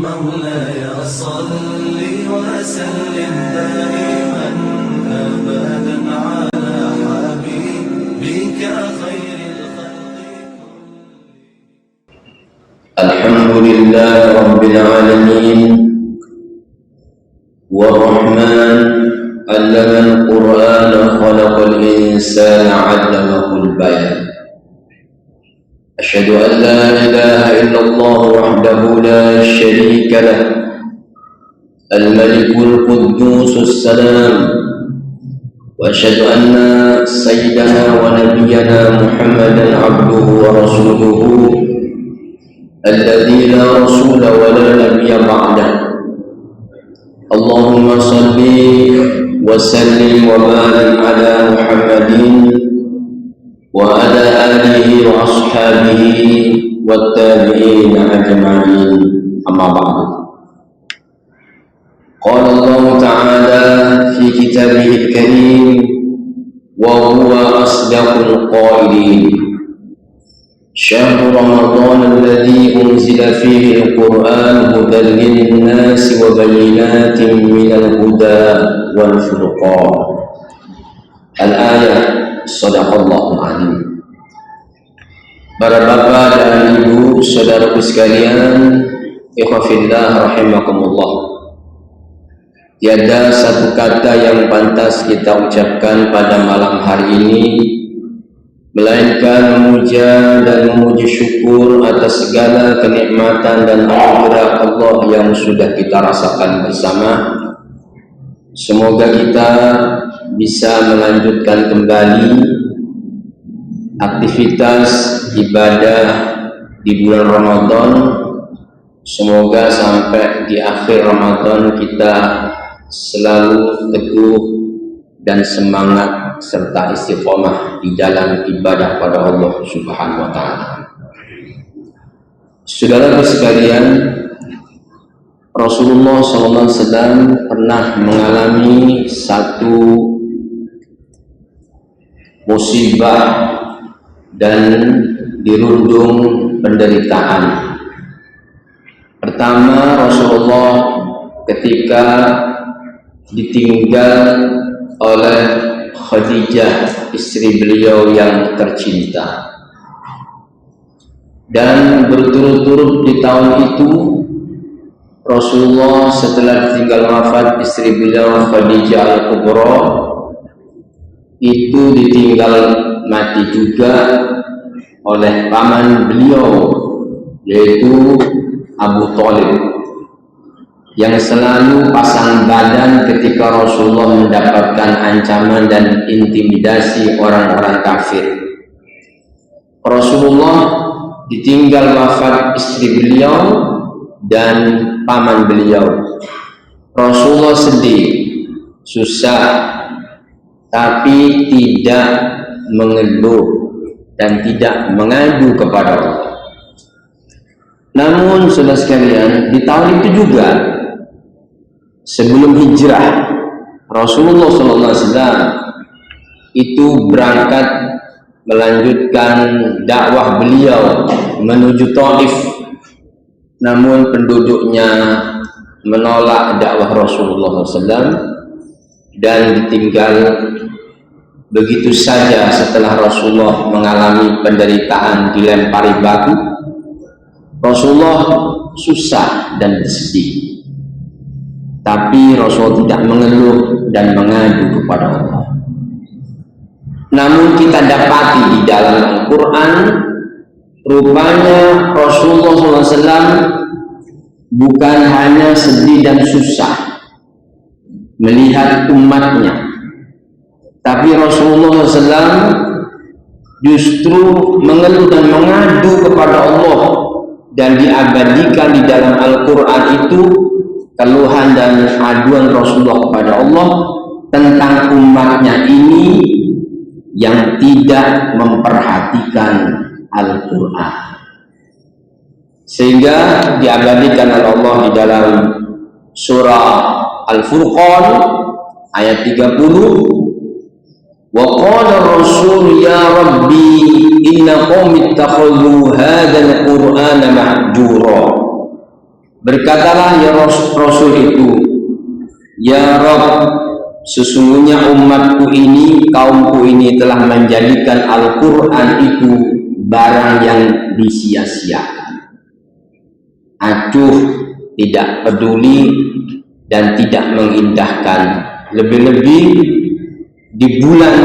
مولاي صل وسلم دائما أبدا على حبيبك خير الخلق. الحمد لله رب العالمين والرحمن علم القرآن خلق الإنسان علمه البيان. أشهد أن لا إله إلا الله وحده لا شريك له الملك القدوس السلام. وأشهد أن سيدنا ونبينا محمدا عبده ورسوله الذي لا رسول ولا نبي بعده. اللهم صل وسلم وبارك على محمد وعلى آله وأصحابه والتابعين أجمعين. أما بعد، قال الله تعالى في كتابه الكريم وهو أصدق القائلين: شهر رمضان الذي أنزل فيه القرآن هدى للناس وبينات من الهدى والفرقان. Al-ayat. Shadaqallahul azim. Para bapak dan ibu, saudaraku sekalian, ikhwafillah rahimakumullah. Tiada satu kata yang pantas kita ucapkan pada malam hari ini melainkan memuja dan memuji syukur atas segala kenikmatan dan anugerah Allah yang sudah kita rasakan bersama. Semoga kita bisa melanjutkan kembali aktivitas ibadah di bulan Ramadan. Semoga sampai di akhir Ramadan kita selalu teguh dan semangat serta istiqomah di dalam ibadah pada Allah Subhanahu wa taala. Saudara sekalian, Rasulullah SAW pernah mengalami satu musibah dan dirundung penderitaan. Pertama, Rasulullah ketika ditinggal oleh Khadijah, istri beliau yang tercinta, dan berturut-turut di tahun itu Rasulullah setelah ditinggal wafat istri beliau Khadijah Al-Kubra itu ditinggal mati juga oleh paman beliau, yaitu Abu Thalib, yang selalu pasang badan ketika Rasulullah mendapatkan ancaman dan intimidasi orang-orang kafir. Rasulullah ditinggal wafat istri beliau dan paman beliau. Rasulullah sedih, susah, tapi tidak mengeluh dan tidak mengadu kepada Allah. Namun saudara sekalian, di tahun itu juga sebelum hijrah, Rasulullah SAW itu berangkat melanjutkan dakwah beliau menuju Taif. Namun penduduknya menolak dakwah Rasulullah SAW dan ditinggal begitu saja. Setelah Rasulullah mengalami penderitaan, dilempari batu, Rasulullah susah dan bersedih, tapi Rasul tidak mengeluh dan mengadu kepada Allah. Namun kita dapati di dalam Al-Quran, rupanya Rasulullah SAW bukan hanya sedih dan susah melihat umatnya, tapi Rasulullah SAW justru mengeluh dan mengadu kepada Allah, dan diabadikan di dalam Al-Quran itu keluhan dan aduan Rasulullah kepada Allah tentang umatnya ini yang tidak memperhatikan Al-Quran, sehingga diabadikan oleh Allah di dalam surah Al-Furqan ayat 30, wa qala ar-rasul ya rabbi inna qaumi ittakhadhu hadzal qur'ana mahjura Berkatalah ya Rasul itu, ya Rabb, sesungguhnya umatku ini, kaumku ini telah menjadikan Al-Quran itu barang yang disia-siakan, acuh, tidak peduli dan tidak mengindahkan. Lebih-lebih di bulan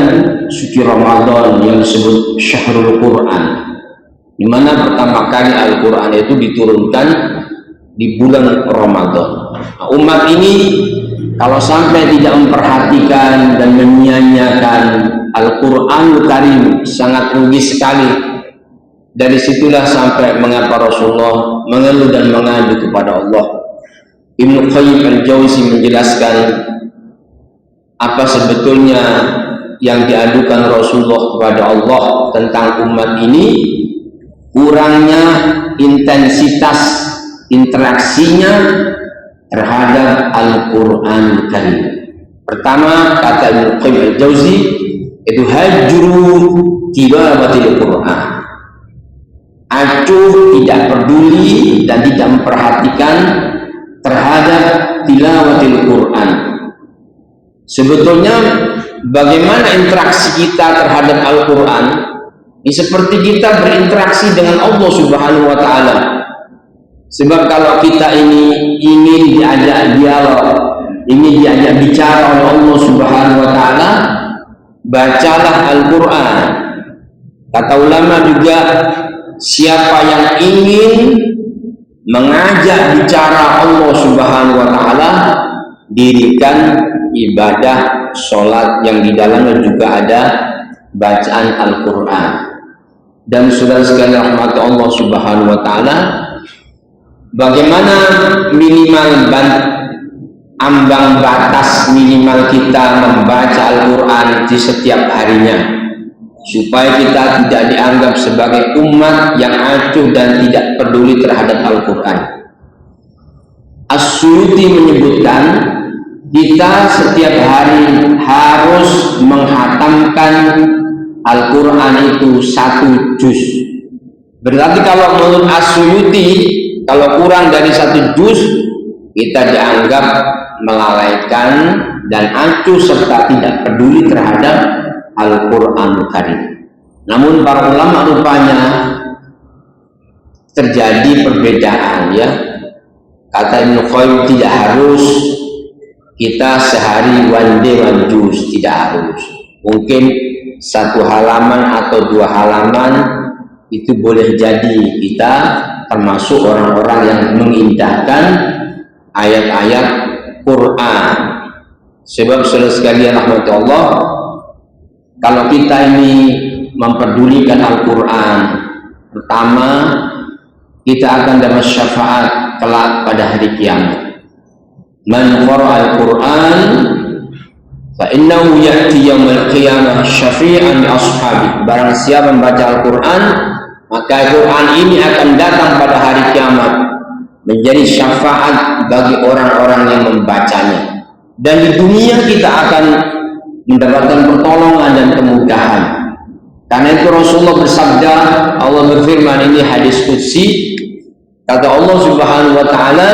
suci Ramadan yang disebut Syahrul Quran, di mana pertama kali Al-Quran itu diturunkan di bulan Ramadan. Nah, umat ini kalau sampai tidak memperhatikan dan menyia-nyiakan Al-Quranul Karim, sangat rugi sekali. Dari situlah sampai mengapa Rasulullah mengeluh dan mengadu kepada Allah. Ibnu Qayyim al-Jauzi menjelaskan apa sebetulnya yang diadukan Rasulullah kepada Allah tentang umat ini, kurangnya intensitas interaksinya terhadap Al-Quran Karim. Pertama, kata Ibnu Qayyim al-Jauzi, itu hajru tilawatil Quran, acuh, tidak peduli dan tidak memperhatikan terhadap tilawatil Quran. Sebetulnya bagaimana interaksi kita terhadap Al-Quran ini seperti kita berinteraksi dengan Allah Subhanahu wa Ta'ala. Sebab kalau kita ini ingin diajak dialog, ingin diajak bicara oleh Allah Subhanahu wa Ta'ala, bacalah Al-Quran. Kata ulama juga, siapa yang ingin mengajak bicara Allah Subhanahu wa Ta'ala, dirikan ibadah sholat yang di dalamnya juga ada bacaan Al-Quran. Dan saudara sekalian rahmat Allah Subhanahu wa Ta'ala, bagaimana minimal ambang batas minimal kita membaca Al-Quran di setiap harinya, supaya kita tidak dianggap sebagai umat yang acuh dan tidak peduli terhadap Al-Quran. As-Suyuti menyebutkan kita setiap hari harus menghatamkan Al-Quran itu 1 juz. Berarti kalau menurut As-Suyuti, kalau kurang dari 1 juz, kita dianggap melalaikan dan acuh serta tidak peduli terhadap Al-Quran Karim. Namun para ulama rupanya terjadi perbedaan, ya. Kata Ibnu Qayyim, tidak harus kita sehari one day one juz, tidak harus. Mungkin 1 halaman atau 2 halaman itu boleh jadi kita termasuk orang-orang yang mengindahkan ayat-ayat Quran. Sebab saudara sekalian rahmat Allah, kalau kita ini memperdulikan Al-Quran, pertama kita akan dapat syafaat kelak pada hari kiamat. Man qara'a al-Quran fa innahu ya'ti yaumil qiyamah syafi'an li ashabi. Barang siapa membaca Al-Quran, maka Al-Quran ini akan datang pada hari kiamat menjadi syafaat bagi orang-orang yang membacanya. Dan di dunia kita akan mendapatkan pertolongan dan kemudahan. Karena itu Rasulullah bersabda, Allah berfirman, ini hadis qudsi, kata Allah Subhanahu wa Ta'ala,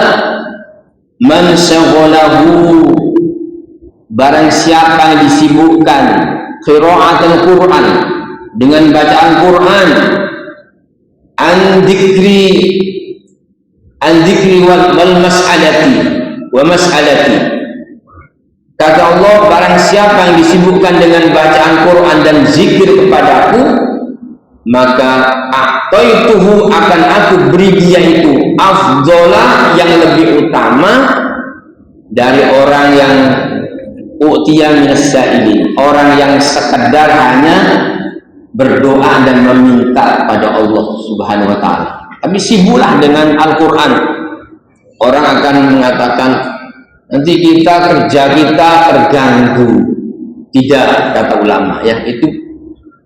man syaghalahu, barang siapa yang disibukkan qira'atul Quran, dengan bacaan Quran, an dzikri wal mas'alati wa mas'alati, kata Allah, barang siapa yang disibukkan dengan bacaan Quran dan zikir kepadaku, maka a'taituhu, akan aku beri dia itu afdhalah, yang lebih utama dari orang yang u'tiya minas sa'ilin, orang yang sekedar hanya berdoa dan meminta pada Allah Subhanahu wa Ta'ala, tapi sibuklah dengan Al-Quran. Orang akan mengatakan, nanti kerja kita terganggu. Tidak, kata ulama, ya, itu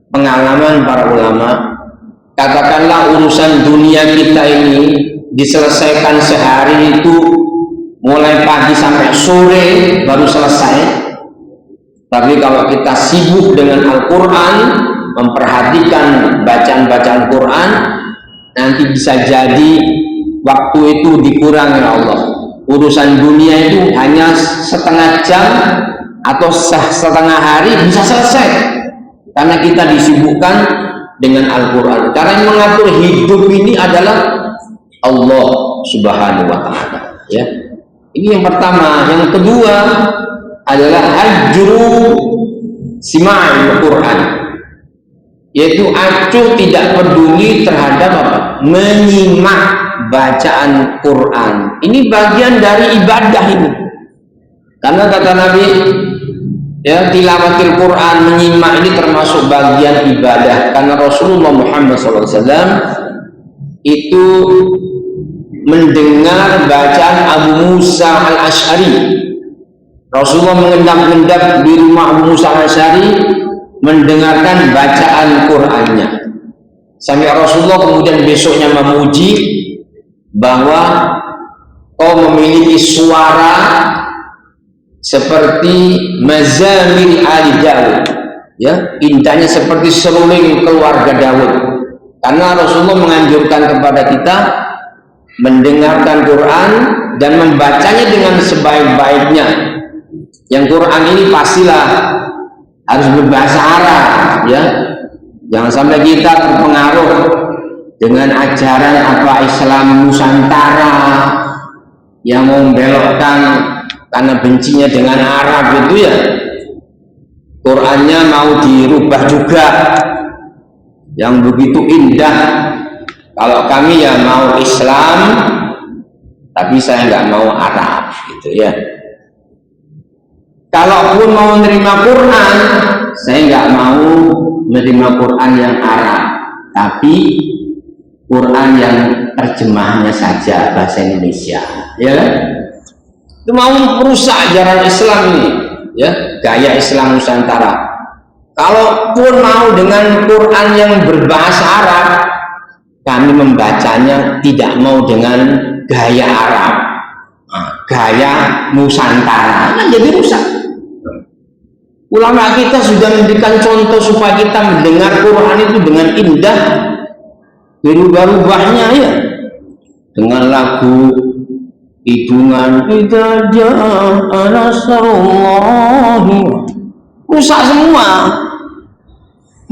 pengalaman para ulama. Katakanlah urusan dunia kita ini diselesaikan sehari itu mulai pagi sampai sore baru selesai. Tapi kalau kita sibuk dengan Al-Quran, memperhatikan bacaan-bacaan Quran, nanti bisa jadi waktu itu dikurangi Allah. Urusan dunia itu hanya setengah jam atau setengah hari bisa selesai, karena kita disibukkan dengan Al-Quran. Karena yang mengatur hidup ini adalah Allah Subhanahu wa Ta'ala, ya. Ini yang pertama. Yang kedua adalah hajru sima'il Quran, yaitu acuh tidak peduli terhadap apa? Menyimak bacaan Quran. Ini bagian dari ibadah ini. Karena kata Nabi, ya, tilawatil Quran, menyimak ini termasuk bagian ibadah. Karena Rasulullah Muhammad SAW itu mendengar bacaan Abu Musa al-Ash'ari. Rasulullah mengendap-endap di rumah Abu Musa al-Ash'ari mendengarkan bacaan Qur'annya, sampai Rasulullah kemudian besoknya memuji bahwa kau memiliki suara seperti mazamir Ali Daud, ya, indahnya seperti seruling keluarga Daud. Karena Rasulullah menganjurkan kepada kita mendengarkan Quran dan membacanya dengan sebaik-baiknya. Yang Quran ini pastilah harus berbahasa Arab, ya. Jangan sampai kita terpengaruh dengan ajaran apa Islam Nusantara yang membelokkan karena bencinya dengan Arab itu, ya. Qurannya mau dirubah juga yang begitu indah. Kalau kami ya mau Islam, tapi saya nggak mau Arab, gitu, ya. Kalaupun mau menerima Quran, saya nggak mau menerima Quran yang Arab, tapi Quran yang terjemahannya saja bahasa Indonesia, ya kan? Itu mau merusak ajaran Islam ini, ya, gaya Islam Nusantara. Kalaupun mau dengan Quran yang berbahasa Arab, kami membacanya tidak mau dengan gaya Arab, gaya Nusantara, kan jadi rusak. Ulama kita sudah memberikan contoh supaya kita mendengar Quran itu dengan indah, berubah-ubahnya, ya, dengan lagu hidungan idza jaa nasrullahi, rusak semua.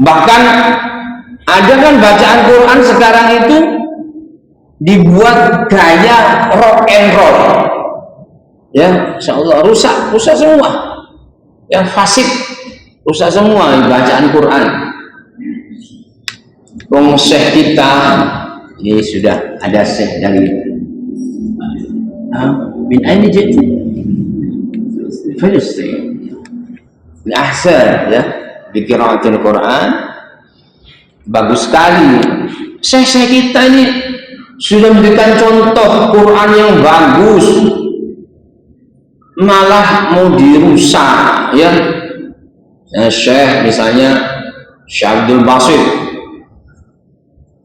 Bahkan ada kan bacaan Quran sekarang itu dibuat gaya rock and roll, ya, insyaallah rusak semua. Yang fasik, rusak semua bacaan Quran. Syekh kita ini sudah ada syekh dari bin aini jid Palestina, bin ahsan, ya, di qiraatul Quran bagus sekali. Syekh kita ini sudah memberikan contoh Quran yang bagus, malah mau dirusak, ya. Syekh misalnya Syekh Abdul Basit,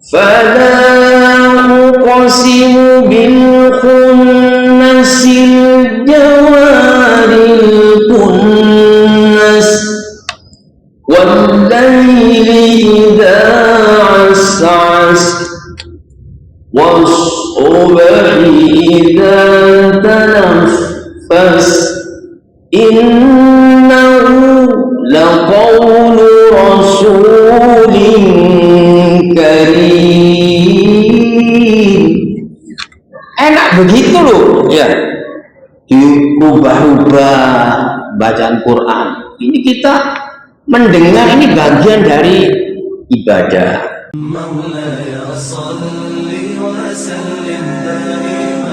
fala uqsimu bil khunnasil jawaril kunnas wal layli idza as'as was subhi idza tanaffas innahu laqawlu rasulin karim. Enak begitu loh, ya, dirubah-rubah bacaan Quran. Ini kita mendengar, ini bagian dari ibadah. مولاي صل وسلم دائما